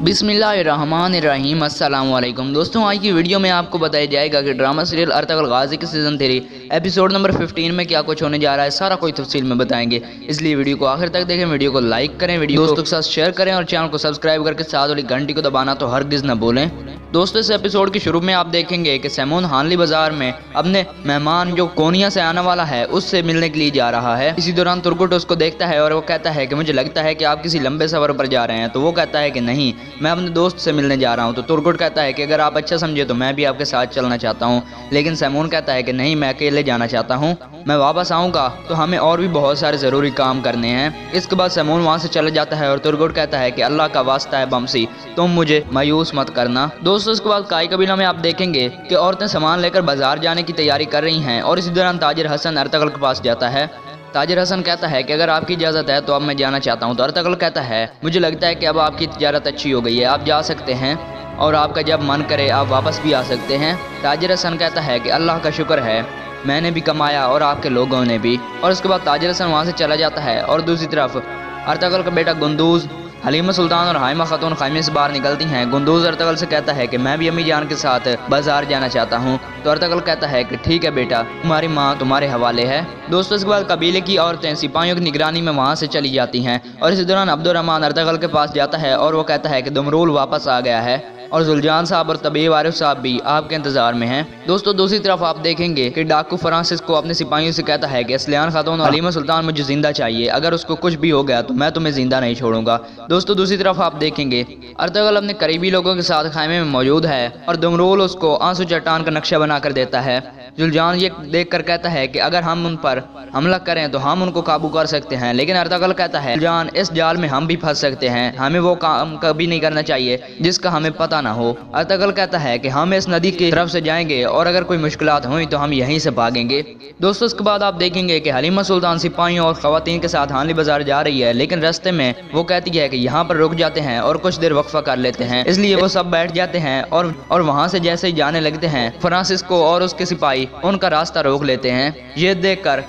बिस्मिल्लाहिर्रहमानिर्रहीम। अस्सलाम वालेकुम दोस्तों, आज की वीडियो में आपको बताया जाएगा कि ड्रामा सीरियल अर्तुगरुल गाजी के सीज़न 3 एपिसोड नंबर 15 में क्या कुछ होने जा रहा है। सारा कोई तफसील में बताएंगे, इसलिए वीडियो को आखिर तक देखें। वीडियो को लाइक करें, वीडियो दोस्तों के साथ शेयर करें और चैनल को सब्सक्राइब करके साथ वाली घंटी को दबाना तो हरगिज़ न भूलें। दोस्तों, इस एपिसोड के शुरू में आप देखेंगे कि सैमून हानली बाजार में अपने मेहमान जो कोनिया से आने वाला है उससे मिलने के लिए जा रहा है। इसी दौरान तुर्गुट उसको देखता है और वो कहता है कि मुझे लगता है कि आप किसी लंबे सफर पर जा रहे हैं। तो वो कहता है कि नहीं, मैं अपने दोस्त से मिलने जा रहा हूँ। तो तुर्गुट कहता है कि अगर आप अच्छा समझे तो मैं भी आपके साथ चलना चाहता हूँ। लेकिन सैमून कहता है कि नहीं, मैं अकेले जाना चाहता हूँ, मैं वापस आऊँगा तो हमें और भी बहुत सारे ज़रूरी काम करने हैं। इसके बाद सैमून वहाँ से चला जाता है और तुर्गुट कहता है कि अल्लाह का वास्ता है बमसी, तुम मुझे मायूस मत करना। दोस्तों, इसके बाद काई कबीला में आप देखेंगे कि औरतें सामान लेकर बाजार जाने की तैयारी कर रही हैं और इसी दौरान ताजिर हसन अर्तुगरुल के पास जाता है। ताजिर हसन कहता है कि अगर आपकी इजाज़त है तो अब मैं जाना चाहता हूँ। तो अर्तुगरुल कहता है मुझे लगता है कि अब आपकी तिजारत अच्छी हो गई है, आप जा सकते हैं और आपका जब मन करे आप वापस भी आ सकते हैं। ताजिर हसन कहता है कि अल्लाह का शुक्र है, मैंने भी कमाया और आपके लोगों ने भी। और उसके बाद ताजिर हसन वहाँ से चला जाता है और दूसरी तरफ अर्तुगरुल का बेटा गुंदूज, हलीमा सुल्तान और हाइमा खातून खाइमे से बाहर निकलती हैं। गुंदूज अर्तुगरुल से कहता है कि मैं भी अम्मी जान के साथ बाजार जाना चाहता हूँ। तो अर्तुगरुल कहता है कि ठीक है बेटा, तुम्हारी माँ तुम्हारे हवाले है। दोस्तों, इसके बाद कबीले की औरतें सिपाहियों की निगरानी में वहाँ से चली जाती हैं और इसी दौरान अब्दुर्रहमान अर्तुगरुल के पास जाता है और वो कहता है कि दुमरूल वापस आ गया है और जुलजान साहब और तबीब आरिफ साहब भी आपके इंतजार में हैं। दोस्तों, दूसरी तरफ आप देखेंगे कि डाकू फ्रांसिस को अपने सिपाहियों से कहता है कि असलियान खातून और हलीमा सुल्तान मुझे जिंदा चाहिए, अगर उसको कुछ भी हो गया तो मैं तुम्हें जिंदा नहीं छोड़ूंगा। दोस्तों, दूसरी तरफ आप देखेंगे अर्तुगरुल अपने करीबी लोगों के साथ खाइमे में मौजूद है और दुमरूल उसको आंसू चट्टान का नक्शा बनाकर देता है। जुलजान ये देखकर कहता है कि अगर हम उन पर हमला करें तो हम उनको काबू कर सकते हैं, लेकिन अर्तुगरुल कहता है जुलजान, इस जाल में हम भी फंस सकते हैं, हमें वो काम कभी नहीं करना चाहिए जिसका हमें पता ना हो। अर्तुगरुल कहता है कि हम इस नदी की तरफ से जाएंगे और अगर कोई मुश्किलात हुई तो हम यहीं से भागेंगे। दोस्तों, इसके बाद आप देखेंगे कि हलीमा सुल्तान सिपाहियों और खवातीन के साथ हानली बाजार जा रही है, लेकिन रास्ते में वो कहती है कि यहाँ पर रुक जाते हैं और कुछ देर वक्फा कर लेते हैं। इसलिए वो सब बैठ जाते हैं और वहाँ से जैसे ही जाने लगते हैं फ्रांसिस्को और उसके सिपाही उनका रास्ता रोक लेते हैं। ये देखकर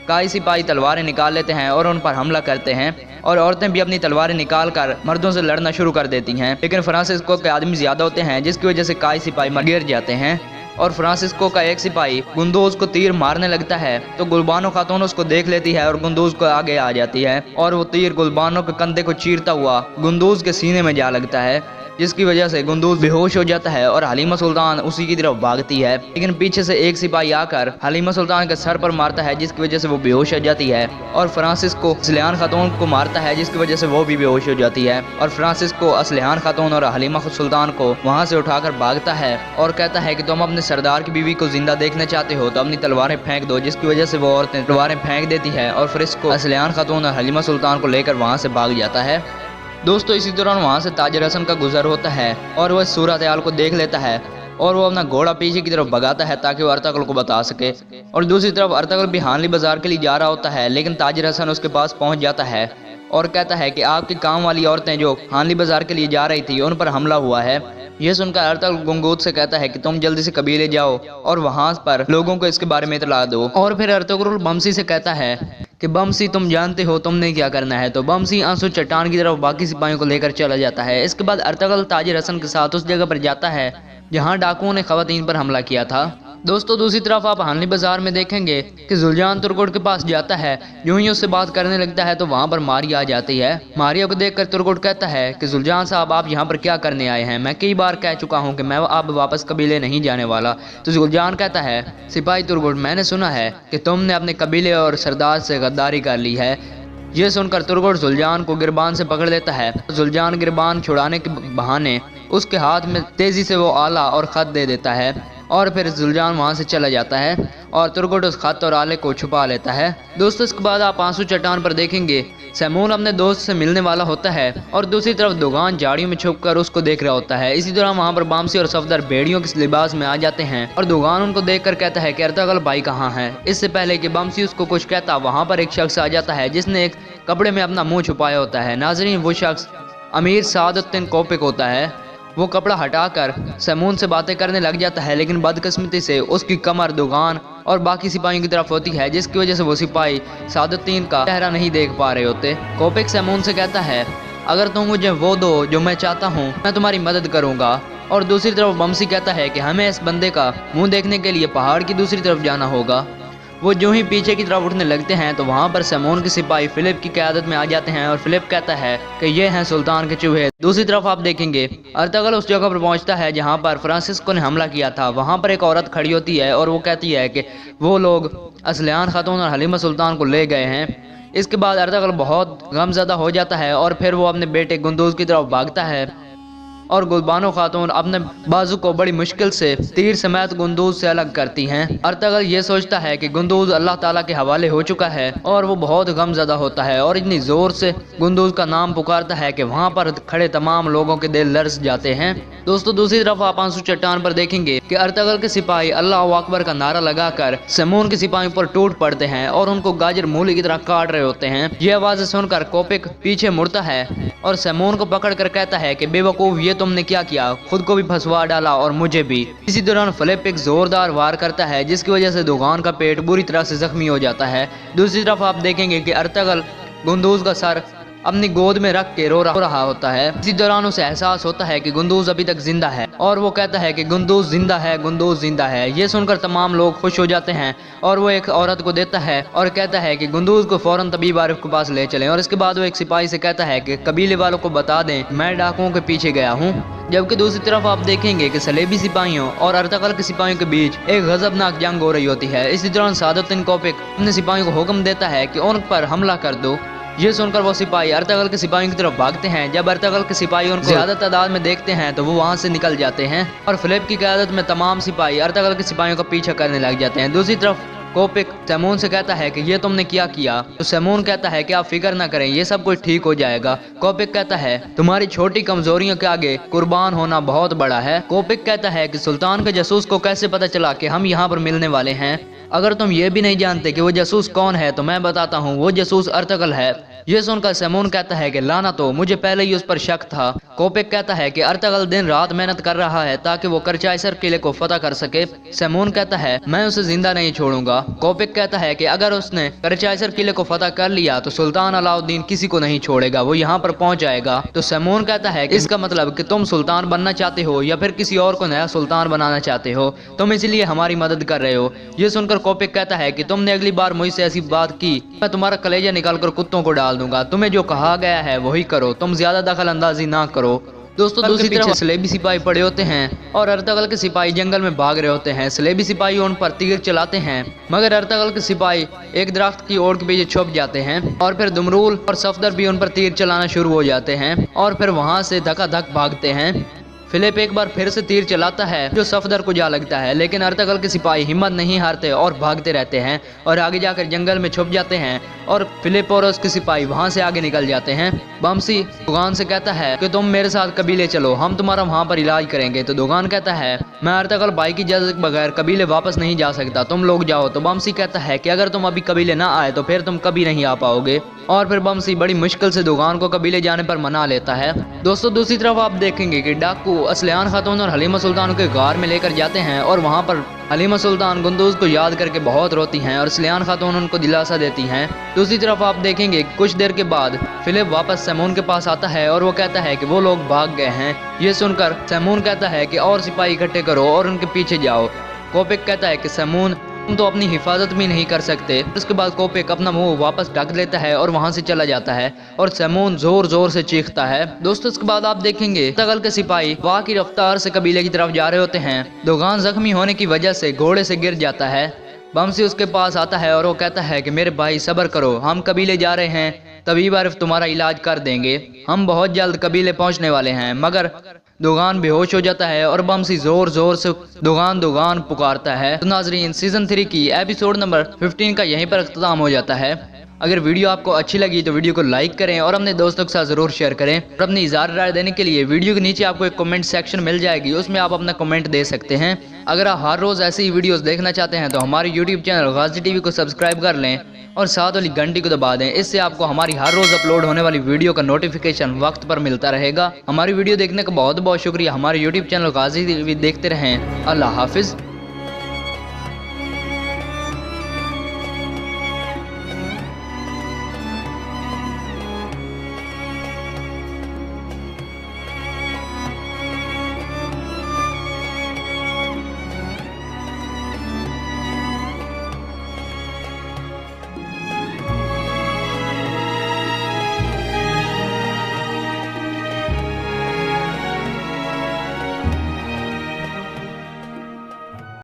कई सिपाही तलवारें निकाल लेते हैं और उन पर हमला करते हैं और औरतें भी अपनी तलवारें निकाल कर मर्दों से लड़ना शुरू कर देती हैं। लेकिन फ्रांसिस्को के आदमी ज्यादा होते हैं जिसकी वजह से कई सिपाही गिर जाते हैं और फ्रांसिस्को का एक सिपाही गुंदूज को तीर मारने लगता है तो गुलबानो खातून उसको देख लेती है और गुंदूज को आगे आ जाती है और वो तीर गुलबानो के कंधे को चीरता हुआ गुंदूज के सीने में जा लगता है, जिसकी वजह से गुंदूज बेहोश हो जाता है और हलीमा सुल्तान उसी की तरफ भागती है। लेकिन पीछे से एक सिपाही आकर हलीमा सुल्तान के सर पर मारता है, जिसकी वजह से वो बेहोश हो जाती है और फ्रांसिस्को असलियान खातून को मारता है, जिसकी वजह से वो भी बेहोश हो जाती है। और फ्रांसिस्को असलियान खातून और हलीमा सुल्तान को वहाँ से उठाकर भागता है और कहता है कि तुम अपने सरदार की बीवी को जिंदा देखना चाहते हो तो अपनी तलवारें फेंक दो, जिसकी वजह से वो औरतें तलवारें फेंक देती है और फ्रिस्को असलियान खातून और हलीमा सुल्तान को लेकर वहाँ से भाग जाता है। दोस्तों, इसी दौरान वहाँ से ताजिर हसन का गुजर होता है और वह सूरत हाल को देख लेता है और वो अपना घोड़ा पीछे की तरफ भगाता है ताकि वो अर्तुगरुल को बता सके। और दूसरी तरफ अर्तुगरुल भी हानली बाजार के लिए जा रहा होता है, लेकिन ताजिर हसन उसके पास पहुँच जाता है और कहता है कि आपके काम वाली औरतें जो हानली बाजार के लिए जा रही थी उन पर हमला हुआ है। यह सुनकर अर्तुगरुल गुंगूद से कहता है कि तुम जल्दी से कबीले जाओ और वहाँ पर लोगों को इसके बारे में इतला दो। और फिर अर्तुगरुल बमसी से कहता है कि बमसी, तुम जानते हो तुमने क्या करना है। तो बमसी आंसू चट्टान की तरफ बाकी सिपाहियों को लेकर चला जाता है। इसके बाद अर्तुगरुल ताजिर हसन के साथ उस जगह पर जाता है जहाँ डाकुओं ने खवातीन पर हमला किया था। दोस्तों, दूसरी तरफ आप हानली बाजार में देखेंगे कि जुलजान तुर्गुट के पास जाता है। यूं ही उससे बात करने लगता है तो वहाँ पर मारिया आ जाती है। मारिया को देखकर तुर्गुट कहता है कि जुलजान साहब, आप यहाँ पर क्या करने आए हैं? मैं कई बार कह चुका हूँ कि मैं अब वापस कबीले नहीं जाने वाला। तो जुलजान कहता है, सिपाही तुर्गुट, मैंने सुना है कि तुमने अपने कबीले और सरदार से गद्दारी कर ली है। ये सुनकर तुर्गुट जुलजान को गिरबान से पकड़ लेता है। जुलजान गिरबान छुड़ाने के बहाने उसके हाथ में तेजी से वो आला और खत दे देता है और फिर जुलजान वहाँ से चला जाता है और तुर्गुट उस खत और आले को छुपा लेता है। दोस्तों, इसके बाद आप आंसू चट्टान पर देखेंगे सैमून अपने दोस्त से मिलने वाला होता है और दूसरी तरफ दुगान झाड़ियों में छुपकर उसको देख रहा होता है। इसी दौरान वहाँ पर बामसी और सफदर भेड़ियों के लिबास में आ जाते हैं और दुगान उनको देखकर कहता है कि अर्तुगरुल भाई कहाँ है। इससे पहले कि बामसी उसको कुछ कहता, वहाँ पर एक शख्स आ जाता है जिसने एक कपड़े में अपना मुँह छुपाया होता है। नाजरीन, वो शख्स अमीर सादुद्दीन कोपिक होता है। वो कपड़ा हटाकर सैमून से बातें करने लग जाता है, लेकिन बदकिस्मती से उसकी कमर दुगान और बाकी सिपाहियों की तरफ होती है, जिसकी वजह से वो सिपाही सादुद्दीन का चेहरा नहीं देख पा रहे होते। कोपिक सैमून से कहता है, अगर तुम मुझे वो दो जो मैं चाहता हूँ मैं तुम्हारी मदद करूँगा। और दूसरी तरफ बमसी कहता है कि हमें इस बंदे का मुंह देखने के लिए पहाड़ की दूसरी तरफ जाना होगा। वो जो ही पीछे की तरफ उठने लगते हैं तो वहाँ पर सैमून के सिपाही फिलिप की क़यादत में आ जाते हैं और फिलिप कहता है कि ये हैं सुल्तान के चूहे। दूसरी तरफ आप देखेंगे अर्तगल उस जगह पर पहुँचता है जहाँ पर फ्रांसिस्को ने हमला किया था। वहाँ पर एक औरत खड़ी होती है और वो कहती है कि वो लोग असलियान खातून और हलीमा सुल्तान को ले गए हैं। इसके बाद अर्तगल बहुत गमज़दा हो जाता है और फिर वो अपने बेटे गुंदूज की तरफ भागता है और गुलबानो खातून अपने बाजू को बड़ी मुश्किल से तीर समेत गुंदूज से अलग करती हैं। अर्तगल ये सोचता है कि गुंदूज अल्लाह ताला के हवाले हो चुका है और वो बहुत गमज़दा होता है और इतनी ज़ोर से गुंदूज का नाम पुकारता है कि वहाँ पर खड़े तमाम लोगों के दिल लर्ज़ जाते हैं। दोस्तों दूसरी तरफ आप आंसू चट्टान पर देखेंगे कि अर्तगल के सिपाही अल्लाह अकबर का नारा लगाकर सैमून के सिपाहियों पर टूट पड़ते हैं और उनको गाजर मूली की तरह काट रहे होते हैं। ये आवाज़ें सुनकर कोपिक पीछे मुड़ता है और सैमून को पकड़ कर कहता है कि बेवकूफ़ ये तुमने क्या किया, खुद को भी फंसवा डाला और मुझे भी। इसी दौरान फिलिप एक जोरदार वार करता है जिसकी वजह से दुगान का पेट बुरी तरह से जख्मी हो जाता है। दूसरी तरफ आप देखेंगे कि अर्तगल गुंदूज का सर अपनी गोद में रख के रो रहा होता है। इसी दौरान उसे एहसास होता है कि गुंदूज अभी तक जिंदा है और वो कहता है कि गुंदूज जिंदा है, गुंदूज जिंदा है। ये सुनकर तमाम लोग खुश हो जाते हैं और वो एक औरत को देता है और कहता है कि गुंदूज को फौरन तबीब आरिफ के पास ले चलें। और इसके बाद वो एक सिपाही से कहता है कि कबीले वालों को बता दें मैं डाकुओं के पीछे गया हूँ। जबकि दूसरी तरफ आप देखेंगे कि सलेबी सिपाहियों और अर्तगल के सिपाहियों के बीच एक गजबनाक जंग हो रही होती है। इसी दौरान सादुद्दीन कोपिक अपने सिपाहियों को हुक्म देता है कि उन पर हमला कर दो। ये सुनकर वो सिपाही अर्तगल के सिपाहियों की तरफ भागते हैं। जब अर्तगल के सिपाही उनको ज्यादा तादाद में देखते हैं तो वो वहाँ से निकल जाते हैं और फिलिप की क़यादत में तमाम सिपाही अर्तगल के सिपाहियों का पीछा करने लग जाते हैं। दूसरी तरफ कोपिक सैमून से कहता है कि ये तुमने क्या किया। तो सैमून कहता है कि आप फिक्र ना करें, ये सब कुछ ठीक हो जाएगा। कोपिक कहता है तुम्हारी छोटी कमजोरियों के आगे कुर्बान होना बहुत बड़ा है। कोपिक कहता है कि सुल्तान के जासूस को कैसे पता चला कि हम यहाँ पर मिलने वाले हैं। अगर तुम ये भी नहीं जानते कि वो जासूस कौन है तो मैं बताता हूँ, वो जासूस अर्तगल है। ये सुनकर सैमून कहता है कि लाना तो मुझे पहले ही उस पर शक था। कोपिक कहता है कि अर्तगल दिन रात मेहनत कर रहा है ताकि वो करचाइसर किले को फतह कर सके। सैमून कहता है मैं उसे जिंदा नहीं छोड़ूंगा। कोपिक कहता है कि अगर उसने करचाइसर किले को फतह कर लिया तो सुल्तान अलाउद्दीन किसी को नहीं छोड़ेगा, वो यहाँ पर पहुंच जाएगा। तो सैमून कहता है कि इसका मतलब कि तुम सुल्तान बनना चाहते हो या फिर किसी और को नया सुल्तान बनाना चाहते हो, तुम इसलिए हमारी मदद कर रहे हो। ये सुनकर कोपिक कहता है कि तुमने अगली बार मुझसे ऐसी बात की मैं तुम्हारा कलेजा निकालकर कुत्तों को डाल दूंगा। तुम्हें जो कहा गया है वही करो, तुम ज्यादा दखल अंदाजी ना करो। दोस्तों दूसरी तरफ सलेबी सिपाही पड़े होते हैं और अर्तगल के सिपाही जंगल में भाग रहे होते हैं। सलेबी सिपाही उन पर तीर चलाते हैं मगर अर्तगल के सिपाही एक दरख्त की ओर के पीछे छुप जाते हैं और फिर दुमरूल और सफदर भी उन पर तीर चलाना शुरू हो जाते हैं और फिर वहां से धक्का-धक भागते हैं। फिलिप एक बार फिर से तीर चलाता है जो सफदर को जा लगता है, लेकिन अर्तगल के सिपाही हिम्मत नहीं हारते और भागते रहते हैं और आगे जाकर जंगल में छुप जाते हैं और फिलिप और उसके सिपाही वहां से आगे निकल जाते हैं। बमसी दुगान से कहता है कि तुम मेरे साथ कबीले चलो, हम तुम्हारा वहां पर इलाज करेंगे। तो दुगान कहता है मैं अर्तगल भाई की इजाजत के बगैर कबीले वापस नहीं जा सकता, तुम लोग जाओ। तो बमसी कहता है कि अगर तुम अभी कबीले ना आए तो फिर तुम कभी नहीं आ पाओगे और फिर बमसी बड़ी मुश्किल से दुगान को कबीले जाने पर मना लेता है। दोस्तों दूसरी तरफ आप देखेंगे कि डाकू असलियान खातून और हलीमा सुल्तान के गार में लेकर जाते हैं और वहां पर हलीमा सुल्तान गुंदूज को याद करके बहुत रोती हैं और असलियान खातून उनको दिलासा देती हैं। दूसरी तरफ आप देखेंगे कुछ देर के बाद फिलिप वापस सैमून के पास आता है और वो कहता है कि वो लोग भाग गए हैं। ये सुनकर सैमून कहता है कि और सिपाही इकट्ठे करो और उनके पीछे जाओ। कोपिक कहता है कि सैमून तुम तो अपनी हिफाजत भी नहीं कर सकते। उसके बाद कोपिक अपना मुंह वापस ढक लेता है और वहां से चला जाता है और सैमून जोर जोर से चीखता है। दोस्तों इसके बाद आप देखेंगे अर्तगल के सिपाही वाह की रफ्तार से कबीले की तरफ जा रहे होते हैं। दुगान जख्मी होने की वजह से घोड़े से गिर जाता है। बमसी उसके पास आता है और वो कहता है कि मेरे भाई सब्र करो, हम कबीले जा रहे हैं, तबीब आरिफ तुम्हारा इलाज कर देंगे, हम बहुत जल्द कबीले पहुंचने वाले हैं। मगर दुगान बेहोश हो जाता है और बमसी जोर जोर से दुगान दुगान पुकारता है। तो नाजरीन सीजन 3 की एपिसोड नंबर 15 का यहीं पर अख्ताम हो जाता है। अगर वीडियो आपको अच्छी लगी तो वीडियो को लाइक करें और अपने दोस्तों के साथ ज़रूर शेयर करें और अपनी इज़हार राय देने के लिए वीडियो के नीचे आपको एक कमेंट सेक्शन मिल जाएगी, उसमें आप अपना कमेंट दे सकते हैं। अगर आप हर रोज़ ऐसी ही वीडियोस देखना चाहते हैं तो हमारे यूट्यूब चैनल गाजी टीवी को सब्सक्राइब कर लें और साथ वाली घंटी को दबा दें। इससे आपको हमारी हर रोज़ अपलोड होने वाली वीडियो का नोटिफिकेशन वक्त पर मिलता रहेगा। हमारी वीडियो देखने का बहुत बहुत शुक्रिया। हमारे यूट्यूब चैनल गाजी टीवी देखते रहें। अल्लाह हाफिज़।